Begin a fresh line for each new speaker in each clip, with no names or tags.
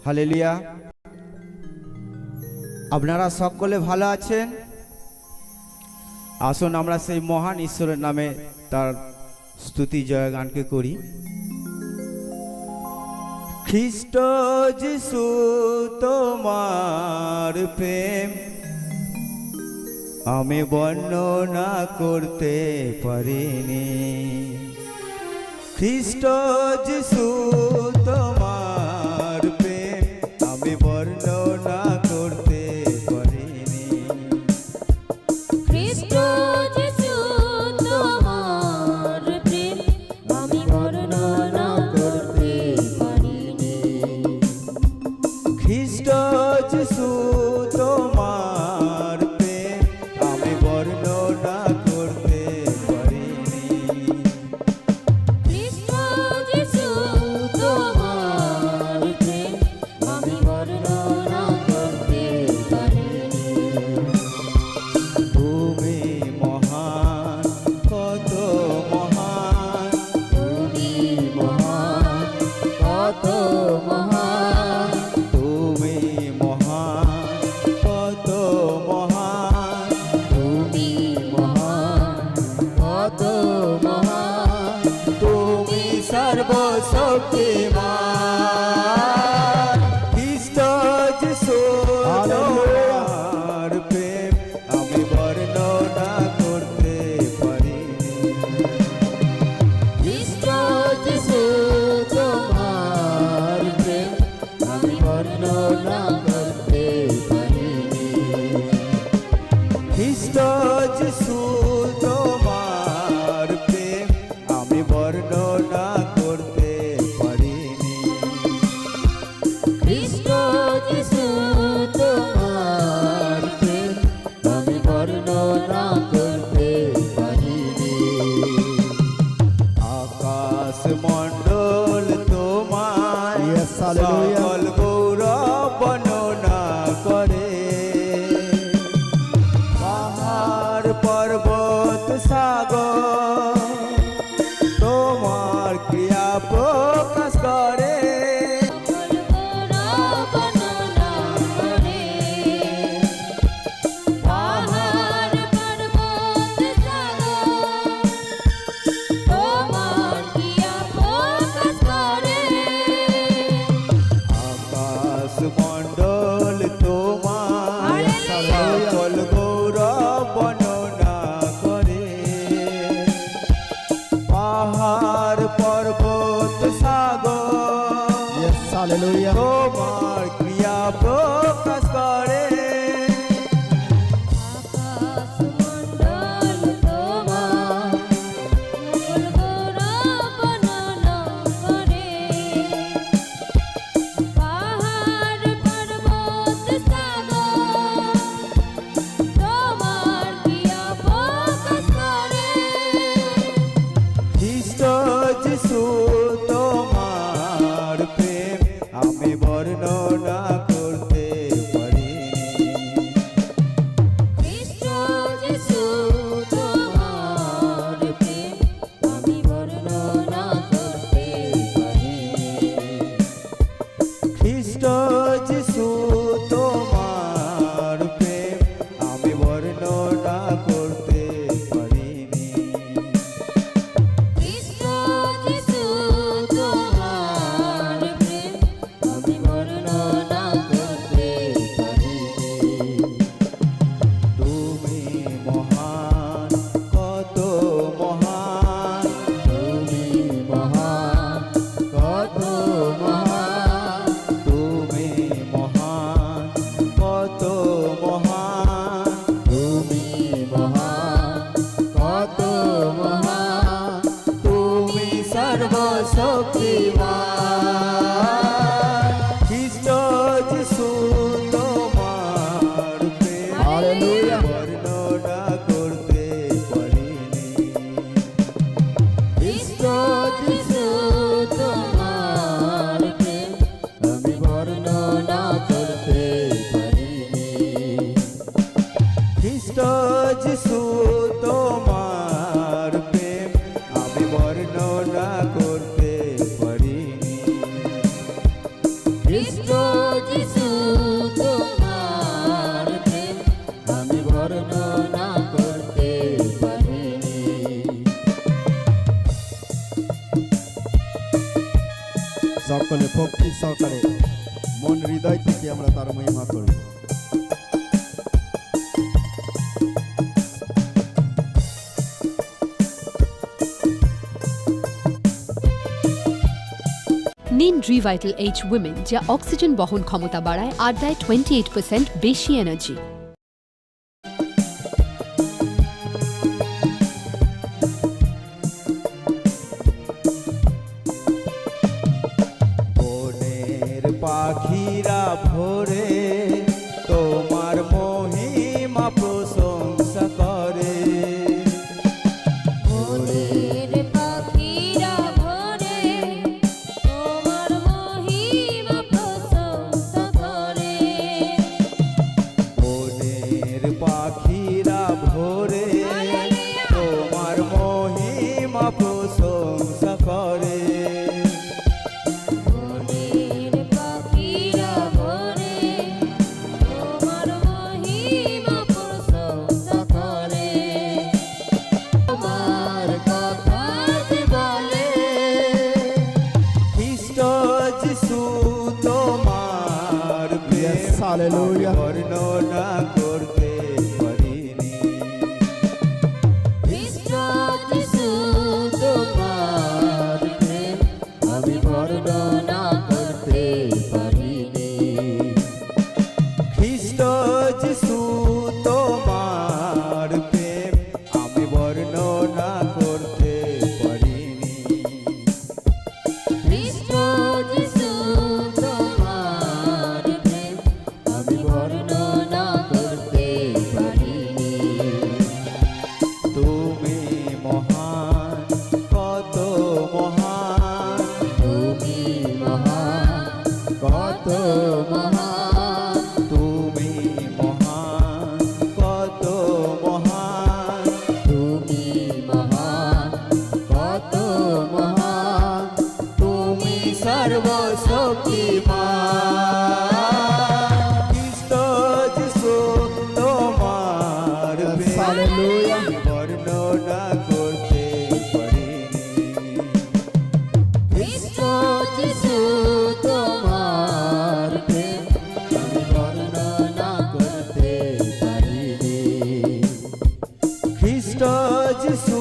Hallelujah. আপনারা সকলে ভালো আছেন? আসুন আমরা সেই মহান ঈশ্বরের নামে তার স্তুতি জয়গানকে করি। খ্রিস্ট যিশু তোমার প্রেম আমি বর্ণনা করতে পারিনি। খ্রিস্ট যিশু তোমার প্রেম আমি বর্ণনা করতে পারিনি।
খ্রিস্ট যিশু তোমার প্রেম আমি বর্ণনা করতে পারিনি।
খ্রিস্ট যিশু তোমার প্রেম আমি বর্ণনা করতে পারিনি।
খ্রিস্ট যিশু তোমার প্রেম আমি বর্ণনা করতে পারিনি।
তুমি মহান, কত মহান,
তুমি মহান, কত মহান,
তুমি মহান, কত মহান,
তুমি মহান, কত মহান,
তুমি সর্বশক্তিমান। খ্রিস্ট যিশু তোমার প্রেম আমি বর্ণনা করতে পারিনি।
খ্রিস্ট যিশু তোমার প্রেম আমি বর্ণনা করতে পারিনি।
খ্রিস্ট যিশু তোমার প্রেম আমি বর্ণনা করতে পারিনি।
খ্রিস্ট যিশু তোমার প্রেম আমি বর্ণনা করতে পারিনি।
আকাশ মণ্ডল তোমায়
Yes, hallelujah.
সকল গৌরব বর্ণনা করে। পাহাড় পর্বত সাগর তোমার ক্রিয়া প্রকাশ করে।
বর্ণনা করে পাহাড় পর্বত সাগর তোমার ক্রিয়া প্রকাশ করে।
আকাশ মণ্ডল তোমার
Hallelujah.
সকল গৌরব বর্ণনা করে। পাহাড় পর্বত সাগর
Yes, hallelujah.
তোমার ক্রিয়া প্রকাশ করে।
আকাশ মণ্ডল তোমার সকল গৌরব বর্ণনা করে। পাহাড় পর্বত সাগর তোমার ক্রিয়া প্রকাশ করে।
খ্রিস্ট যিশু তোমার প্রেম আমি বর্ণনা করতে পারিনি।
খ্রিস্ট যিশু তোমার প্রেম আমি বর্ণনা করতে পারিনি।
খ্রিস্ট যিশু তোমার প্রেম আমি বর্ণনা করতে পারিনি।
খ্রিস্ট যিশু তোমার প্রেম আমি বর্ণনা করতে পারিনি।
তুমি মহান, কত মহান,
তুমি মহান, কত মহান,
তুমি মহান,
যিশু তোমার প্রেম আমি বর্ণনা করতে পারিনি।
সকলে ভক্তি সহকারে মন হৃদয় থেকে আমরা তার মহিমা করি।
নিন রিভাইটাল এইচ উইমেন, যা অক্সিজেন বহন ক্ষমতা বাড়ায় আর দেয় 28% বেশি এনার্জি।
বনের পাখিরা ভোরে তোমার মহিমা প্রশংসা করে।
ভোরের পাখিরা ভোরে তোমার মহিমা প্রশংসা করে।
বনের পাখিরা ভোরে তোমার মহিমা প্রশংসা করে।
ভোরের পাখিরা ভোরে তোমার মহিমা প্রশংসা করে। তোমার কথা যে বলে
খ্রিস্ট যিশু তোমার প্রেম
Yes, hallelujah.
বর্ণনা করতে পারিনি।
খ্রিস্ট যিশু তোমার প্রেম আমি বর্ণনা করতে পারিনি।
খ্রিস্ট যিশু তোমার প্রেম আমি বর্ণনা করতে পারিনি।
খ্রিস্ট যিশু তোমার প্রেম আমি বর্ণনা করতে পারিনি।
তুমি মহান, কত মহান,
তুমি মহান, কত মহান,
তুমি মহান, কত মহান,
তুমি মহান, কত মহান,
তুমি সর্বশক্তিমান। খ্রিস্ট যিশু তোমার প্রেম
Hallelujah.
আমি বর্ণনা করতে পারিনি।
খ্রিস্ট যিশু তোমার প্রেম আমি বর্ণনা করতে পারিনি।
খ্রিস্ট যিশু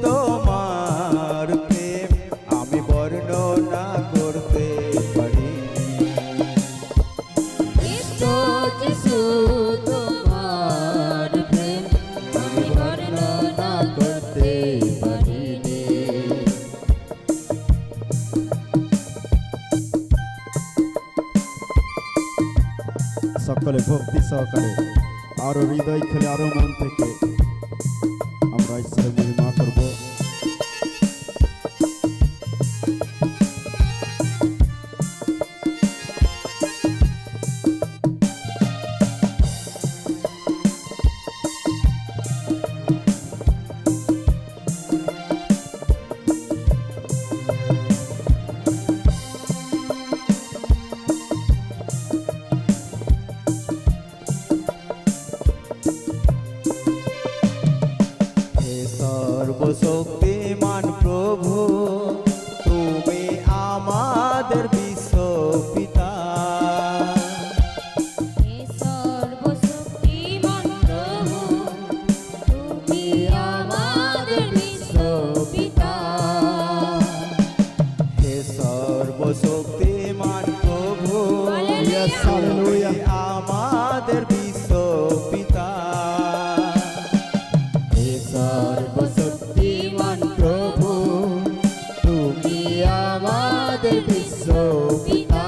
তোমার প্রেম আমি বর্ণনা করতে পারিনি।
খ্রিস্ট যিশু তোমার প্রেম আমি বর্ণনা করতে পারিনি।
সকলে ভক্তি সহকারে আরো হৃদয় খুলে আরো মন থেকে আমরা ঈশ্বরের মহিমা করব।
হে সর্বশক্তিমান প্রভু, তুমি আমাদের বিশ্ব পিতা।
হে সর্বশক্তিমান প্রভু তুমি আমাদের বিশ্বপিতা।
হে সর্বশক্তিমান প্রভু,
Yes, hallelujah.
তুমি আমাদের বিশ্ব পিতা।
হে সর্বশক্তিমান প্রভু তুমি আমাদের বিশ্বপিতা।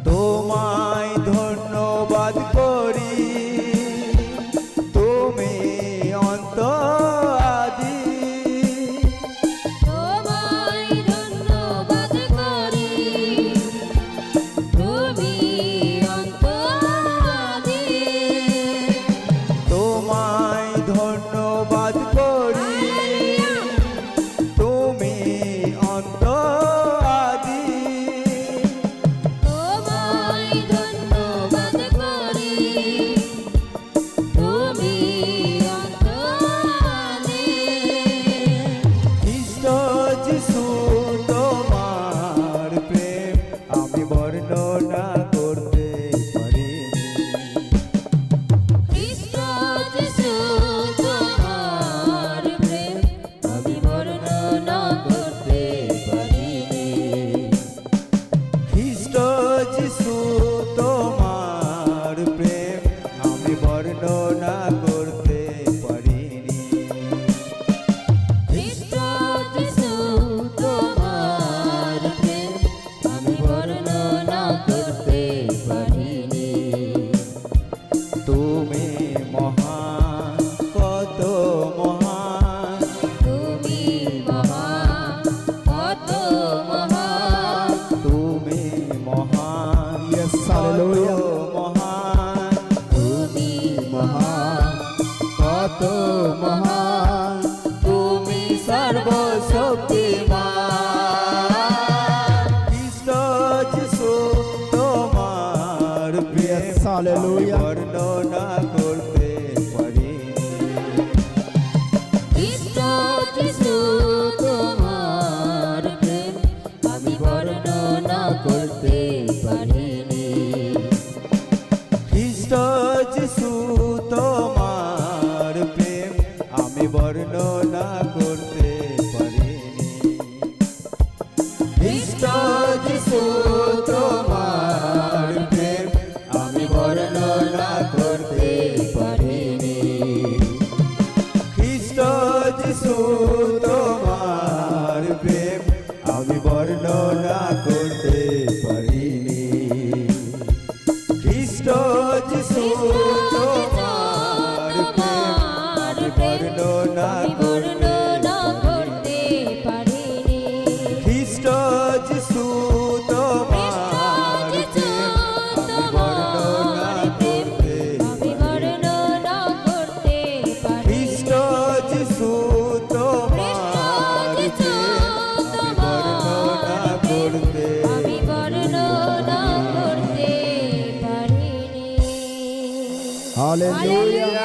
তোমায় ধন্যবাদ করি, তুমি অন্ত আদি।
তোমায় ধন্যবাদ করি তুমি
যিশু তোমার প্রেম আমি বর্ণনা করতে পারিনি।
খ্রিস্ট যিশু তোমার প্রেম আমি বর্ণনা করতে পারিনি।
তুমি মহান, কত মহান,
তুমি মহান, কত মহান,
তুমি মহান,
Yes,
কত
hallelujah.
মহান,
তুমি মহান, কত মহান, তুমি সর্বশক্তিমান।
খ্রিস্ট যিশু তোমার প্রেম
Yes, hallelujah.
বর্ণনা করতে পারিনি।
খ্রিস্ট যিশু তোমার প্রেম আমি বর্ণনা করতে পারিনি।
খ্রিস্ট যিশু তোমার প্রেম আমি বর্ণনা করতে পারিনি। খ্রিস্ট যিশু তোমার প্রেম আমি বর্ণনা করতে পারিনি। খ্রিস্ট যিশু তোমার প্রেম আমি বর্ণনা করতে পারিনি। খ্রিস্ট যিশু তোমার প্রেম আমি বর্ণনা করতে
পারিনি।
খ্রিস্ট যিশু তোমার প্রেম আমি বর্ণনা করতে
আমি বর্ণনা করতে পারিনি।
খ্রিস্ট যিশু তোমার প্রেম আমি বর্ণনা করতে
আমি বর্ণনা করতে পারিনি।
Hallelujah.